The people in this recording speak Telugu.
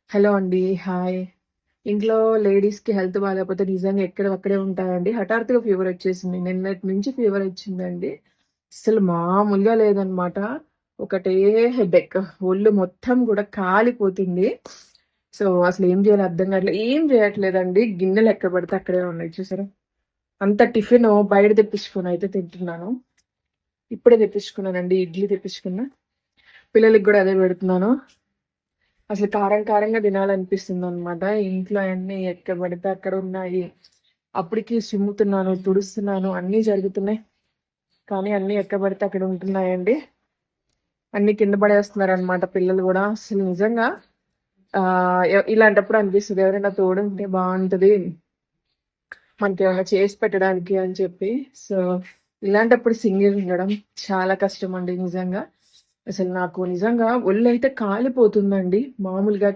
హలో అండి. హాయ్. ఇంట్లో లేడీస్‌కి హెల్త్ బాలేకపోతే నిజంగా ఎక్కడివక్కడే ఉంటాయండి. హఠాత్తుగా ఫీవరొచ్చేసింది. నిన్నటి నుంచి ఫీవరొచ్చిందండి. అస్సలు మామూలుగా లేదనమాట. ఒకటే హెడేక్. ఒళ్ళు మొత్తం గూడా కాలిపోతుంది. సో, అసలేం జేయాలో అర్థం గాట్లే. ఏం జేయట్లేదండి. గిన్నెలెక్కడ పడితే అక్కడే ఉన్నాయి చూసారా? అంత టిఫిను బయట తెప్పించుకొనయితే తింటున్నాను. ఇప్పుడే తెప్పించుకున్నానండి. ఇడ్లీ తెప్పించుకున్నా. పిల్లలకి గూడా అదే పెడుతున్నాను. అసలు కారం కారంగా తినాలనిపిస్తుందనమాట. ఇంట్లో అన్నీ ఎక్కడ పడితే అక్కడ ఉన్నాయి. అప్పటికి చిమ్ముతున్నాను, తుడుస్తున్నాను అన్నీ జరుగుతున్నాయి. కానీ అన్నీ ఎక్కడ పడితే అక్కడ ఉంటున్నాయండి. అన్నీ కింద పడేస్తున్నారనమాట పిల్లలు గూడా. అసలు నిజంగా ఇలాంటప్పుడు అనిపిస్తది ఎవరైనా తోడుంటే బావుంటది. మనకేమన్నా చేసి పెట్టడానికి అని చెప్పి. సో, ఇలాంటప్పుడు సింగిల్ ఉండడం చాలా కష్టమండి నిజంగా. అసలు నాకు నిజంగా ఒళ్ళైతే కాలిపోతుందండి. మామూలుగా